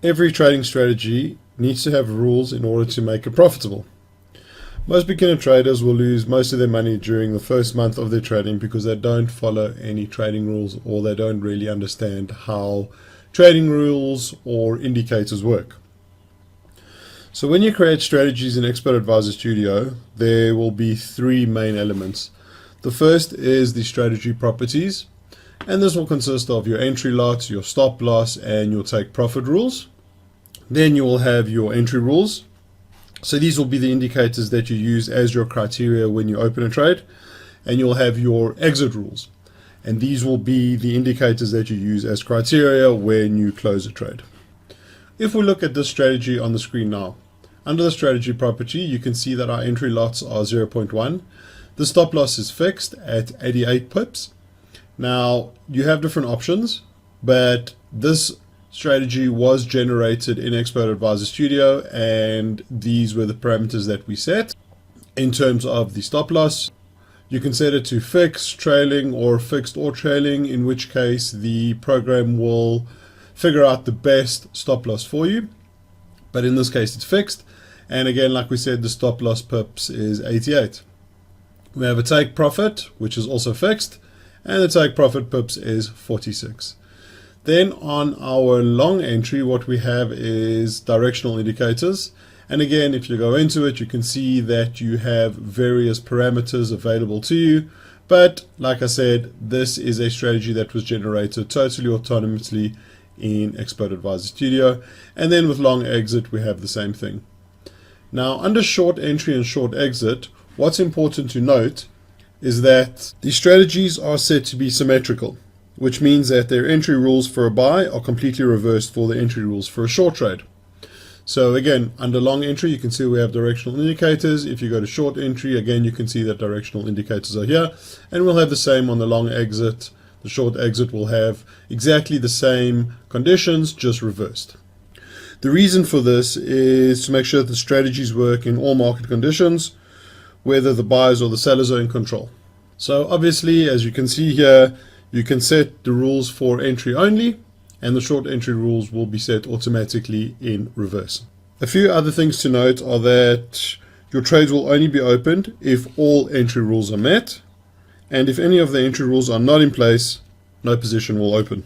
Every trading strategy needs to have rules in order to make it profitable. Most beginner traders will lose most of their money during the first month of their trading because they don't follow any trading rules, or they don't really understand how trading rules or indicators work. So when you create strategies in Expert Advisor Studio, there will be three main elements. The first is the strategy properties, and this will consist of your entry lot, your stop loss, and your take profit rules. Then you will have your entry rules. So these will be the indicators that you use as your criteria when you open a trade. And you'll have your exit rules. And these will be the indicators that you use as criteria when you close a trade. If we look at this strategy on the screen now, under the strategy property, you can see that our entry lots are 0.1. The stop loss is fixed at 88 pips. Now, you have different options, but this strategy was generated in Expert Advisor Studio, and these were the parameters that we set. In terms of the stop loss, you can set it to fixed, trailing, or fixed or trailing, in which case the program will figure out the best stop loss for you. But in this case, it's fixed. And again, like we said, the stop loss pips is 88. We have a take profit, which is also fixed, and the take profit pips is 46. Then on our long entry, what we have is directional indicators. And again, if you go into it, you can see that you have various parameters available to you. But like I said, this is a strategy that was generated totally autonomously in Expert Advisor Studio. And then with long exit, we have the same thing. Now, under short entry and short exit, what's important to note is that the strategies are set to be symmetrical, which means that their entry rules for a buy are completely reversed for the entry rules for a short trade. So again, under long entry, you can see we have directional indicators. If you go to short entry, again, you can see that directional indicators are here. And we'll have the same on the long exit. The short exit will have exactly the same conditions, just reversed. The reason for this is to make sure that the strategies work in all market conditions, whether the buyers or the sellers are in control. So obviously, as you can see here, you can set the rules for entry only, and the short entry rules will be set automatically in reverse. A few other things to note are that your trades will only be opened if all entry rules are met, and if any of the entry rules are not in place, no position will open.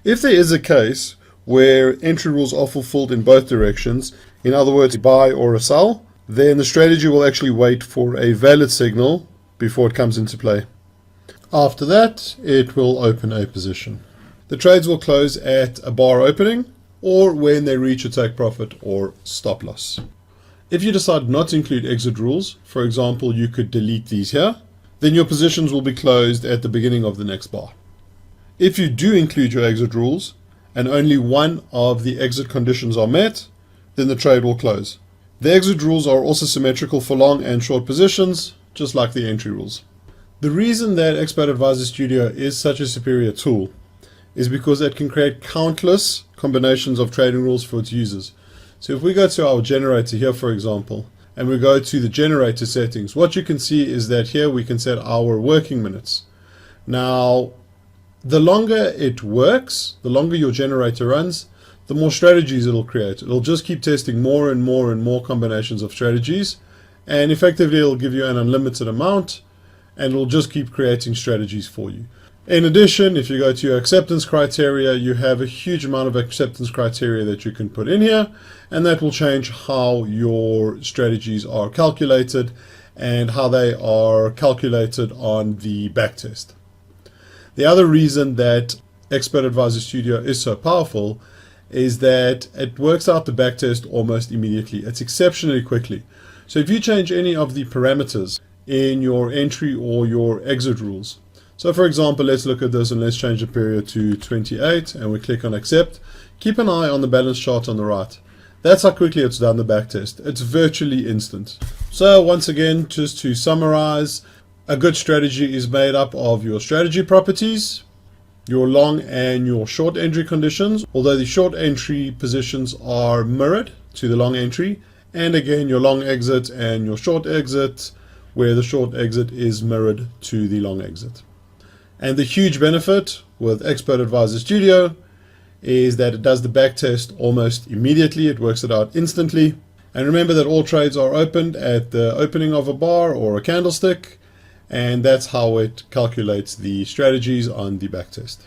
If there is a case where entry rules are fulfilled in both directions, in other words, a buy or a sell, then the strategy will actually wait for a valid signal before it comes into play. After that, it will open a position. The trades will close at a bar opening or when they reach a take profit or stop loss. If you decide not to include exit rules, for example, you could delete these here, then your positions will be closed at the beginning of the next bar. If you do include your exit rules and only one of the exit conditions are met, then the trade will close. The exit rules are also symmetrical for long and short positions, just like the entry rules. The reason that Expert Advisor Studio is such a superior tool is because it can create countless combinations of trading rules for its users. So if we go to our generator here, for example, and we go to the generator settings, what you can see is that here we can set our working minutes. Now, the longer it works, the longer your generator runs, the more strategies it'll create. It'll just keep testing more and more and more combinations of strategies, and effectively it'll give you an unlimited amount, and it'll just keep creating strategies for you. In addition, if you go to your acceptance criteria, you have a huge amount of acceptance criteria that you can put in here, and that will change how your strategies are calculated and how they are calculated on the backtest. The other reason that Expert Advisor Studio is so powerful is that it works out the backtest almost immediately. It's exceptionally quickly. So if you change any of the parameters in your entry or your exit rules, so for example, let's look at this and let's change the period to 28 and we click on accept. Keep an eye on the balance chart on the right. That's how quickly it's done the backtest. It's virtually instant. So once again, just to summarize, a good strategy is made up of your strategy properties, your long and your short entry conditions, although the short entry positions are mirrored to the long entry, and again your long exit and your short exit, where the short exit is mirrored to the long exit. And the huge benefit with Expert Advisor Studio is that it does the back test almost immediately. It works it out instantly. And remember that all trades are opened at the opening of a bar or a candlestick, and that's how it calculates the strategies on the back test.